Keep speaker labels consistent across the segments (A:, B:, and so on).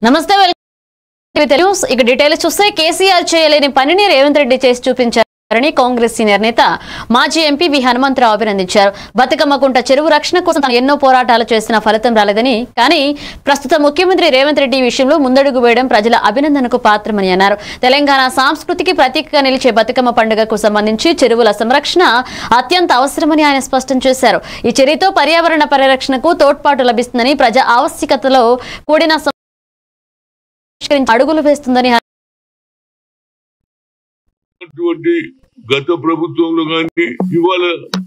A: నమస్తే తెలుగు ఇక డీటెయిల్స్ చూస్తే కేసీఆర్ చేయలేని పనిని రేవంత్ రెడ్డి చేసి చూపించారని కాంగ్రెస్ సీనియర్ నేత మాజీ ఎంపీ వి హనుమంతరావు అభినందించారు. బతుకమ్మకుంట చెరువు రక్షణ కోసం తాను ఎన్నో పోరాటాలు చేసిన ఫలితం రాలేదని, కానీ ప్రస్తుత ముఖ్యమంత్రి రేవంత్ రెడ్డి విషయంలో ముందడుగు వేయడం ప్రజల అభినందనకు పాత్రమని అన్నారు. తెలంగాణ సంస్కృతికి ప్రతీకగా నిలిచే బతుకమ్మ పండుగకు సంబంధించి చెరువుల సంరక్షణ అత్యంత అవసరమని ఆయన స్పష్టం చేశారు. ఈ చర్యతో పర్యావరణ పరిరక్షణకు తోడ్పాటు లభిస్తుందని, ప్రజా ఆవశ్యకతలో కూడిన అడుగులు వేస్తుందని
B: గత ప్రభుత్వంలో కానీ ఇవాళ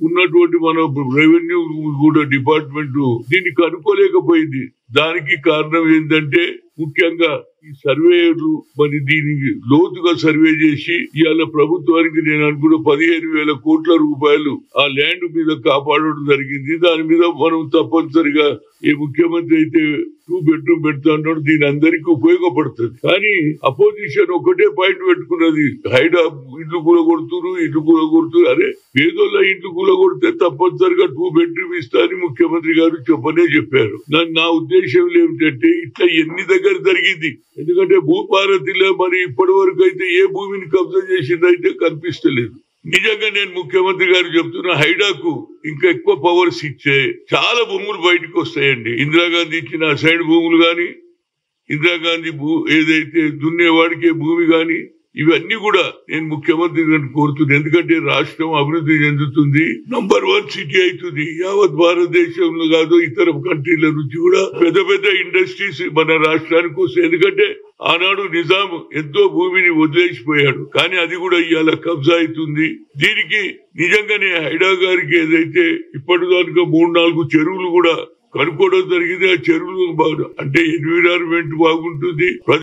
B: ఉన్నటువంటి మన రెవెన్యూ కూడా డిపార్ట్మెంట్ దీన్ని కనుక్కోలేకపోయింది. దానికి కారణం ఏంటంటే ముఖ్యంగా ఈ సర్వేయర్లు మరి దీనికి లోతుగా సర్వే చేసి ఇవాళ ప్రభుత్వానికి నేను అనుకున్న 15,000 కోట్ల రూపాయలు ఆ ల్యాండ్ మీద కాపాడడం జరిగింది. దాని మీద మనం తప్పనిసరిగా ఏ ముఖ్యమంత్రి అయితే 2 బెడ్రూమ్ పెడతా అన్నాడు, దీని అందరికీ ఉపయోగపడుతుంది. కానీ అపోజిషన్ ఒకటే పాయింట్ పెట్టుకున్నది, హైడా ఇండ్లు కూలగొడుతున్నారు, ఇండ్లు కూలగొడుతున్నారు. అరే పేదోళ్ళ ఇండ్లు కూలగొడితే తప్పనిసరిగా 2 బెడ్రూమ్ ఇస్తా అని ముఖ్యమంత్రి గారు చెప్పారు. నా ఉద్దేశం ఏమిటంటే ఇట్లా ఎన్ని దగ్గర జరిగింది. ఎందుకంటే భూపారతిలో మరి ఇప్పటి వరకు అయితే ఏ భూమిని కబ్జా చేసిందైతే కనిపిస్తలేదు. నిజంగా నేను ముఖ్యమంత్రి గారు చెప్తున్నా, హైడాకు ఇంకా ఎక్కువ పవర్స్ ఇచ్చే చాలా భూములు బయటకు వస్తాయండి. ఇందిరాగాంధీ ఇచ్చిన అసైన్ భూములు గాని, ఇందిరాగాంధీ ఏదైతే దున్నేవాడికే భూమి గాని, ఇవన్నీ కూడా నేను ముఖ్యమంత్రి గారిని కోరుతున్నాను. ఎందుకంటే రాష్ట్రం అభివృద్ధి చెందుతుంది, నంబర్ 1 సిటీ అవుతుంది. యావత్ భారతదేశంలో కాదు ఇతర కంట్రీల నుంచి కూడా పెద్ద పెద్ద ఇండస్ట్రీస్ మన రాష్ట్రానికి వస్తాయి. ఎందుకంటే ఆనాడు నిజాం ఎంతో భూమిని వదిలేసిపోయాడు, కానీ అది కూడా ఇవాళ కబ్జా అవుతుంది. దీనికి నిజంగానే హైడా గారికి ఏదైతే ఇప్పటిదాకా 3-4 చెరువులు కూడా కనుక్కోవడం జరిగింది. ఆ చెరువులు అంటే ఎన్విరాన్మెంట్ బాగుంటుంది.